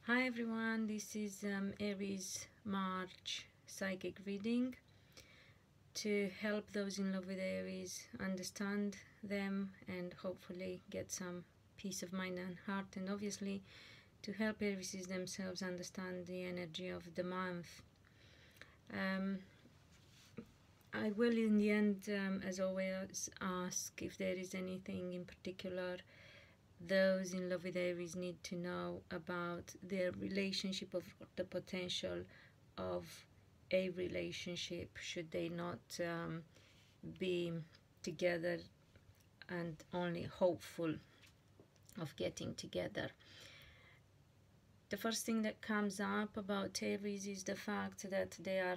Hi everyone, this is Aries March psychic reading to help those in love with Aries understand them and hopefully get some peace of mind and heart, and obviously to help Aries themselves understand the energy of the month. I will in the end, as always, ask if there is anything in particular those in love with Aries need to know about their relationship, of the potential of a relationship should they not be together and only hopeful of getting together. The first thing that comes up about Aries is the fact that they are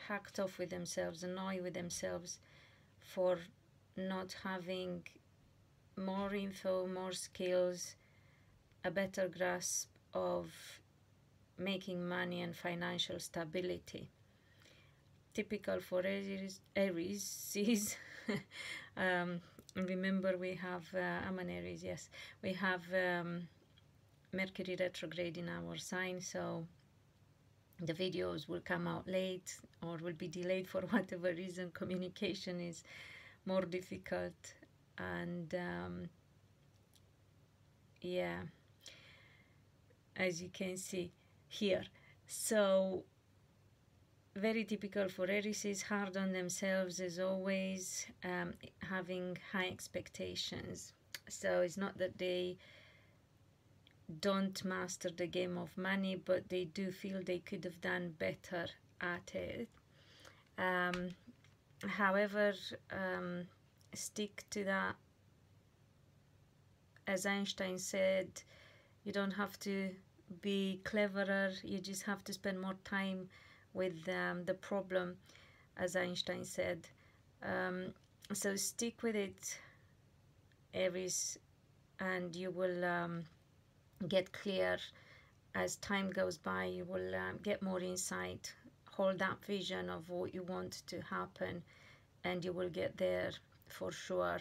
hacked off with themselves, annoyed with themselves for not having more info, more skills, a better grasp of making money and financial stability. Typical for Aries is remember we have I'm an Aries, yes, we have Mercury retrograde in our sign, so the videos will come out late or will be delayed for whatever reason. Communication is more difficult, and yeah, as you can see here. So very typical for Aries is hard on themselves as always, having high expectations. So it's not that they don't master the game of money, but they do feel they could have done better at it. However, stick to that. As Einstein said, you don't have to be cleverer, you just have to spend more time with the problem, as Einstein said. So stick with it, Aries, and you will get clear as time goes by. You will get more insight, hold that vision of what you want to happen, and you will get there for sure.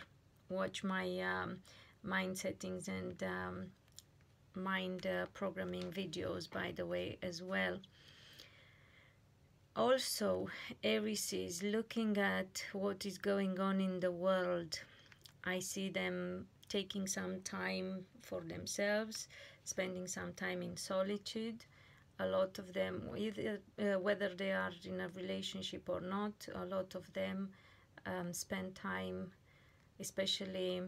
Watch my mind settings and mind programming videos, by the way, as well. Also, Aries is looking at what is going on in the world. I see them taking some time for themselves, spending some time in solitude. A lot of them, either, whether they are in a relationship or not, a lot of them spend time, especially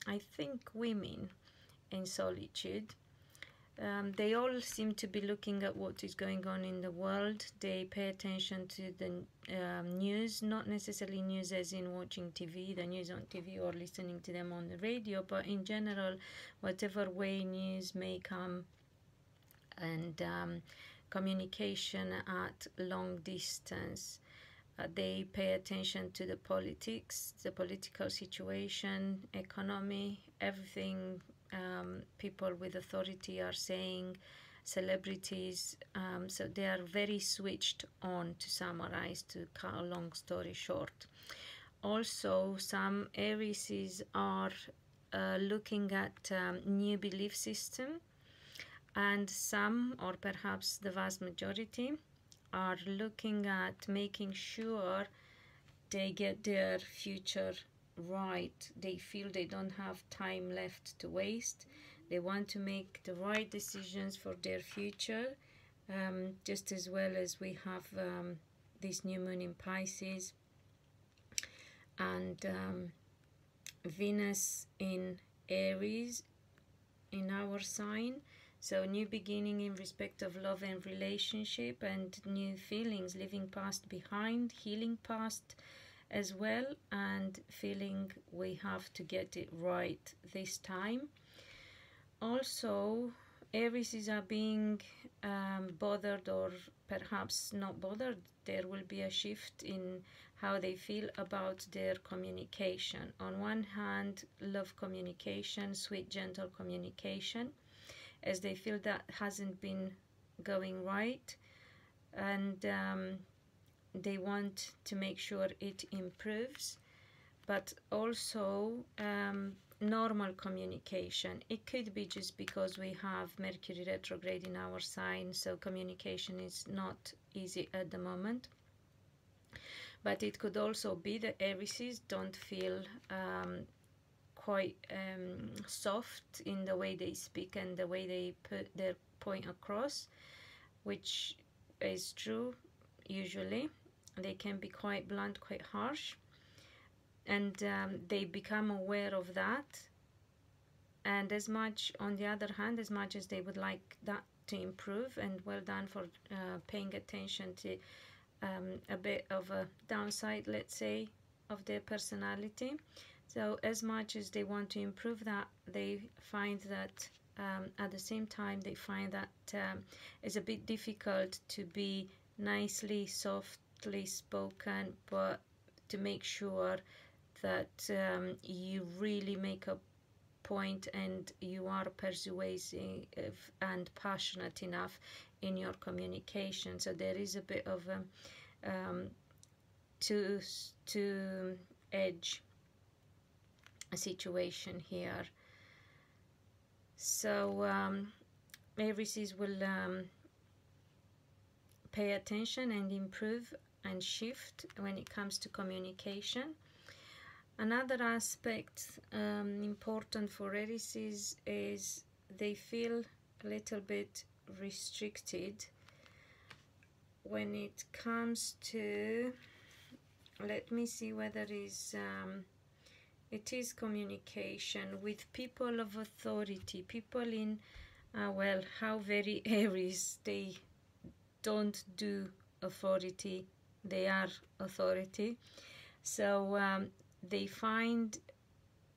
I think women, in solitude. They all seem to be looking at what is going on in the world. They pay attention to the news, not necessarily news as in watching TV, the news on TV, or listening to them on the radio, but in general, whatever way news may come, and communication at long distance. They pay attention to the politics, the political situation, economy, everything people with authority are saying, celebrities. So they are very switched on, to summarize, to cut a long story short. Also, some Aries are looking at new belief system, and some, or perhaps the vast majority, are looking at making sure they get their future right. They feel they don't have time left to waste. They want to make the right decisions for their future, just as well as we have this new moon in Pisces and Venus in Aries in our sign. So new beginning in respect of love and relationship, and new feelings, leaving past behind, healing past as well, and feeling we have to get it right this time. Also, Aries are being bothered, or perhaps not bothered. There will be a shift in how they feel about their communication. On one hand, love communication, sweet, gentle communication, as they feel that hasn't been going right, and they want to make sure it improves. But also normal communication. It could be just because we have Mercury retrograde in our sign, so communication is not easy at the moment. But it could also be that Aries don't feel quite soft in the way they speak and the way they put their point across, which is true usually. They can be quite blunt, quite harsh, and they become aware of that. And as much, on the other hand, as much as they would like that to improve, and well done for paying attention to a bit of a downside, let's say, of their personality. So as much as they want to improve that, they find that at the same time they find that it's a bit difficult to be nicely, softly spoken, but to make sure that you really make a point and you are persuasive and passionate enough in your communication. So there is a bit of a two edge situation here. So Aries will pay attention and improve and shift when it comes to communication. Another aspect important for Aries is they feel a little bit restricted when it comes to, let me see whether it is communication with people of authority, people in, well, how very Aries, they don't do authority, they are authority. So they find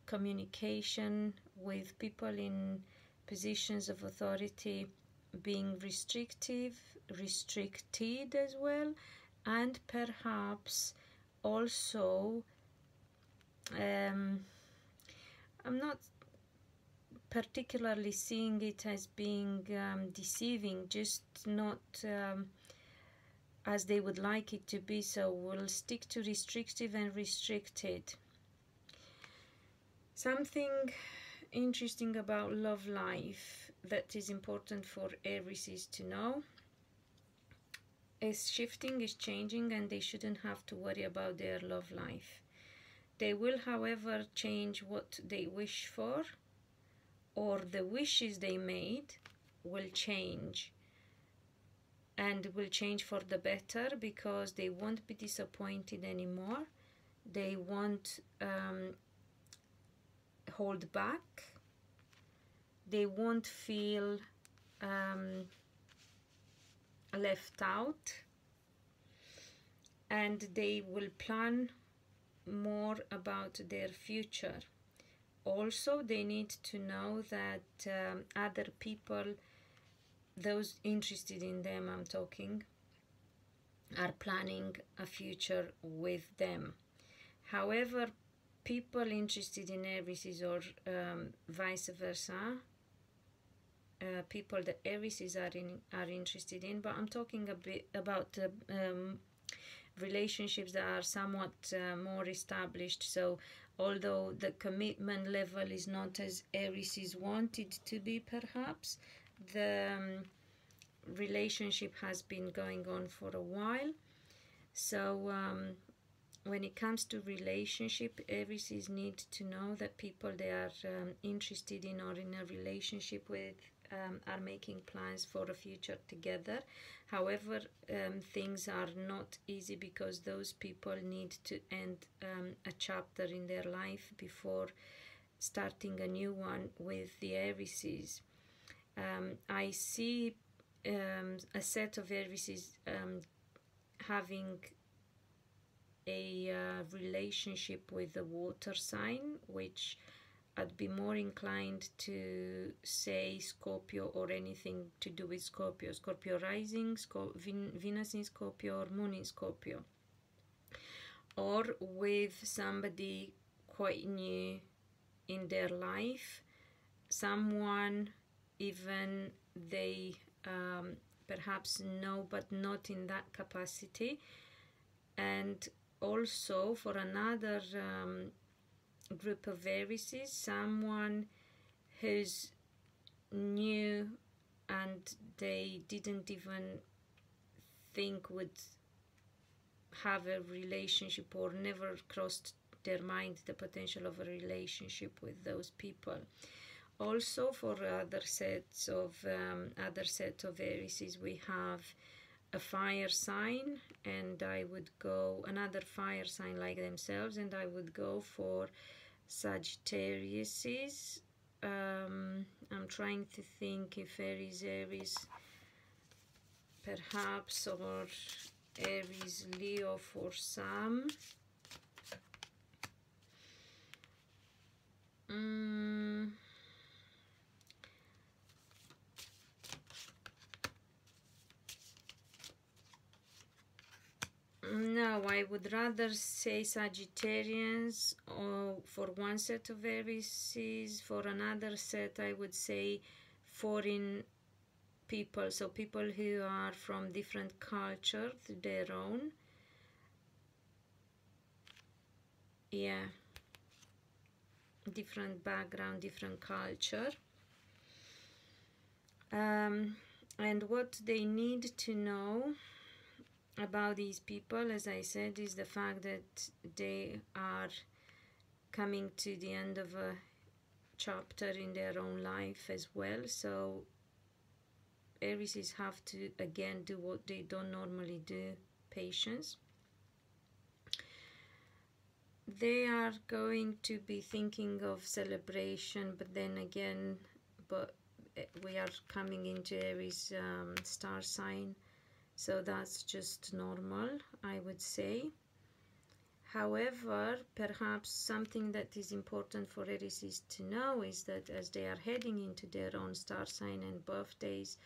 communication with people in positions of authority being restricted as well, and perhaps also I'm not particularly seeing it as being deceiving, just not as they would like it to be. So we'll stick to restrictive and restricted. Something interesting about love life that is important for Aries to know is shifting, is changing, and they shouldn't have to worry about their love life. They will, however, change what they wish for, or the wishes they made will change, and will change for the better, because they won't be disappointed anymore. They won't hold back. They won't feel left out, and they will plan more about their future. Also, they need to know that other people, those interested in them, I'm talking, are planning a future with them. However, people interested in Aries or vice versa, people that Aries are interested in, but I'm talking a bit about relationships that are somewhat more established. So although the commitment level is not as Aries wanted to be, perhaps the relationship has been going on for a while. So when it comes to relationship, Aries need to know that people they are interested in or in a relationship with are making plans for a future together. However, things are not easy, because those people need to end a chapter in their life before starting a new one with the Aries. I see a set of Aries having a relationship with the water sign, which I'd be more inclined to say Scorpio or anything to do with Scorpio. Scorpio rising, Venus in Scorpio, or Moon in Scorpio. Or with somebody quite new in their life, someone even they perhaps know but not in that capacity. And also for another group of Aries, someone who's new and they didn't even think would have a relationship, or never crossed their mind the potential of a relationship with those people. Also, for other set of Aries, we have a fire sign, and I would go another fire sign like themselves, and I would go for Sagittarius. I'm trying to think if Aries perhaps, or Aries Leo for some. No, I would rather say Sagittarians, or for one set of Aries. For another set, I would say foreign people, so people who are from different culture, their own. Yeah, different background, different culture. And what they need to know about these people, as I said, is the fact that they are coming to the end of a chapter in their own life as well. So Aries have to again do what they don't normally do: patience. They are going to be thinking of celebration, but then again, we are coming into Aries star sign, so that's just normal, I would say. However, perhaps something that is important for Aries to know is that as they are heading into their own star sign and birthdays,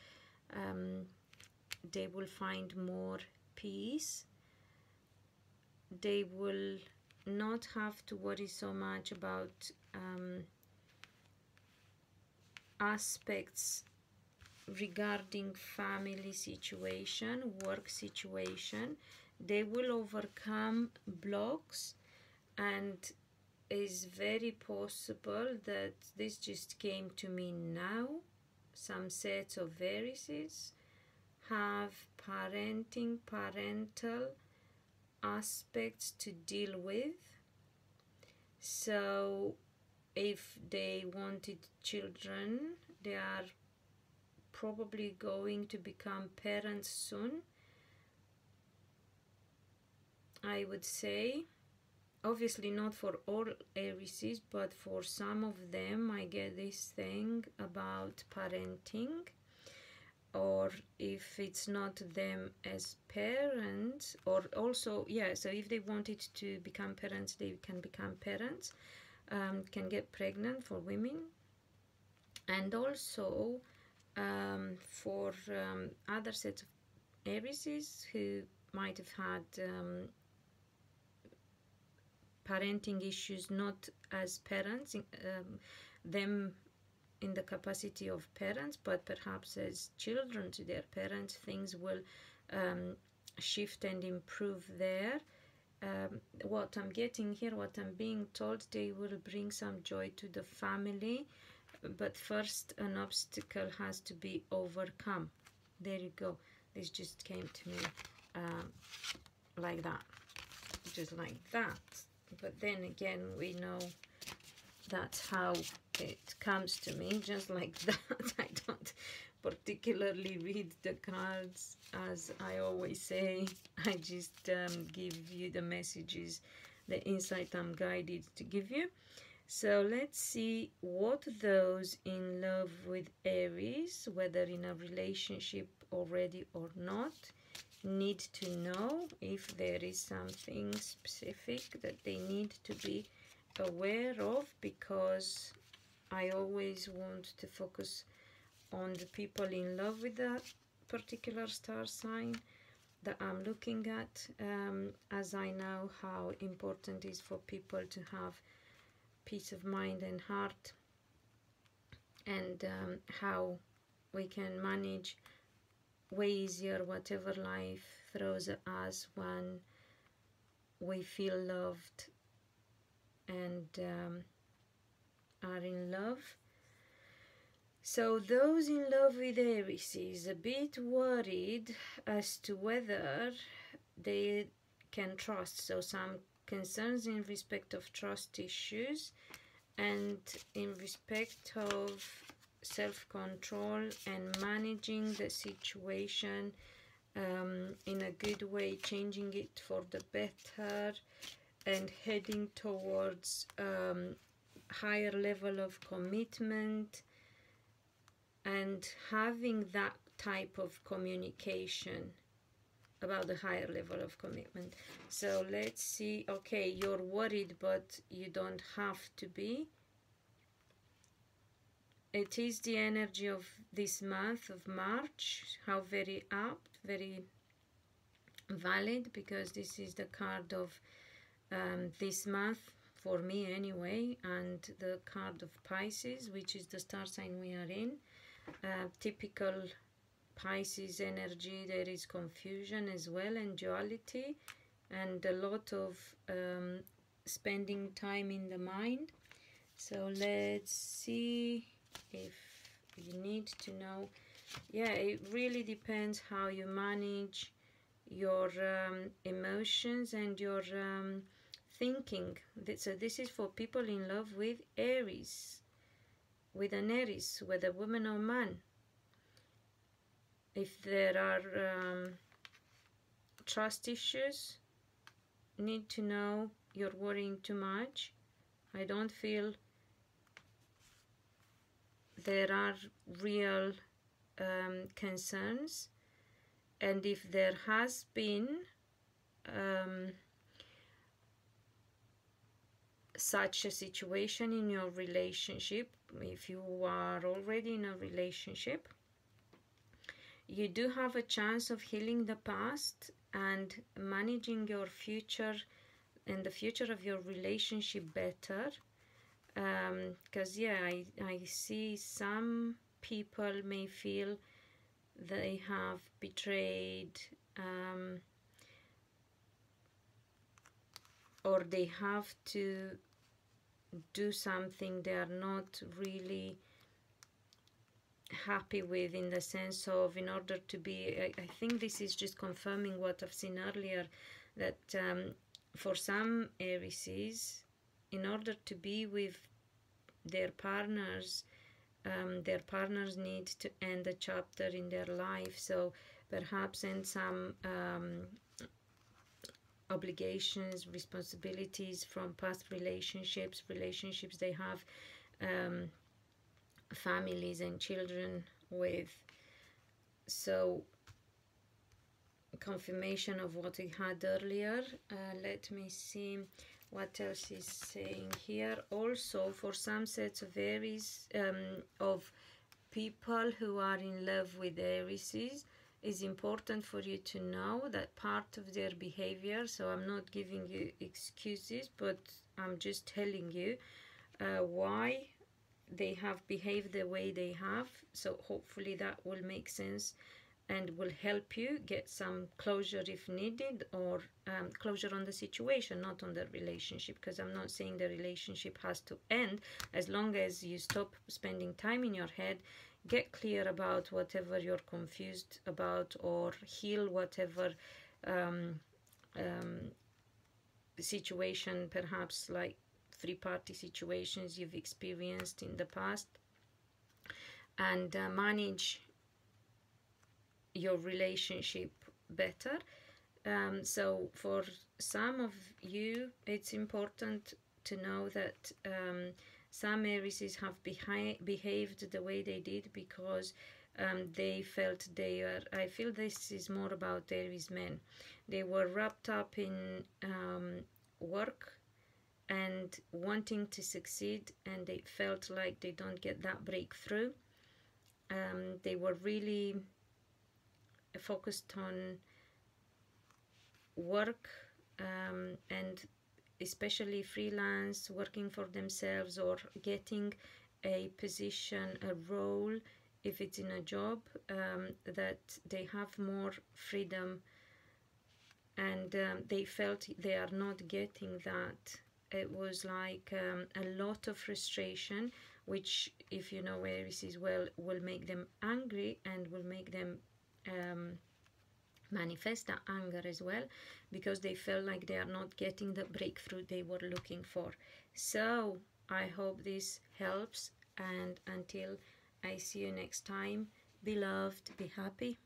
they will find more peace. They will not have to worry so much about aspects regarding family situation, work situation. They will overcome blocks, and it's very possible that this just came to me now. Some sets of Aries have parental aspects to deal with. So if they wanted children, they are probably going to become parents soon, I would say. Obviously not for all Aries, but for some of them I get this thing about parenting. Or if it's not them as parents, or also, yeah, so if they wanted to become parents, they can become parents, can get pregnant for women. And also for other sets of Aries who might have had parenting issues, not as parents, them in the capacity of parents, but perhaps as children to their parents, things will shift and improve there. What I'm getting here, what I'm being told, they will bring some joy to the family, but first an obstacle has to be overcome. There you go. This just came to me like that, just like that. But then again, we know that's how it comes to me, just like that. I don't particularly read the cards, as I always say. I just give you the messages, the insight I'm guided to give you. So let's see what those in love with Aries, whether in a relationship already or not, need to know, if there is something specific that they need to be aware of, because I always want to focus on the people in love with that particular star sign that I'm looking at, as I know how important it is for people to have peace of mind and heart, and how we can manage way easier whatever life throws at us when we feel loved and are in love. So those in love with Aries is a bit worried as to whether they can trust. So some concerns in respect of trust issues and in respect of self-control and managing the situation in a good way, changing it for the better and heading towards higher level of commitment and having that type of communication about the higher level of commitment. So let's see. Okay, you're worried, but you don't have to be. It is the energy of this month of March. How very apt, very valid, because this is the card of this month for me anyway, and the card of Pisces, which is the star sign we are in. Typical Pisces energy, there is confusion as well and duality and a lot of spending time in the mind. So let's see if you need to know. Yeah, it really depends how you manage your emotions and your thinking. So this is for people in love with Aries, with an Aries, whether woman or man. If there are trust issues, need to know you're worrying too much. I don't feel there are real concerns, and if there has been such a situation in your relationship, if you are already in a relationship, you do have a chance of healing the past and managing your future and the future of your relationship better. Because yeah, I see some people may feel they have betrayed or they have to do something they are not really happy with, in the sense of, in order to be, I think this is just confirming what I've seen earlier, that for some Aries, in order to be with their partners need to end a chapter in their life. So perhaps end some obligations, responsibilities from past relationships they have, families and children with. So confirmation of what we had earlier. Let me see what else is saying here. Also, for some sets of Aries, of people who are in love with Aries, is important for you to know that part of their behavior, so I'm not giving you excuses, but I'm just telling you why they have behaved the way they have. So hopefully that will make sense and will help you get some closure if needed, or closure on the situation, not on the relationship, because I'm not saying the relationship has to end. As long as you stop spending time in your head, get clear about whatever you're confused about, or heal whatever situation, perhaps like three-party situations you've experienced in the past, and manage your relationship better. So for some of you, it's important to know that some Aries have behaved the way they did because they felt they were, I feel this is more about Aries men, they were wrapped up in work and wanting to succeed, and they felt like they don't get that breakthrough. They were really focused on work, and especially freelance, working for themselves, or getting a position, a role, if it's in a job, that they have more freedom, and they felt they are not getting that it was like a lot of frustration, which, if you know Aries as well, will make them angry and will make them manifest that anger as well, because they felt like they are not getting the breakthrough they were looking for. So I hope this helps, and until I see you next time, be loved, be happy.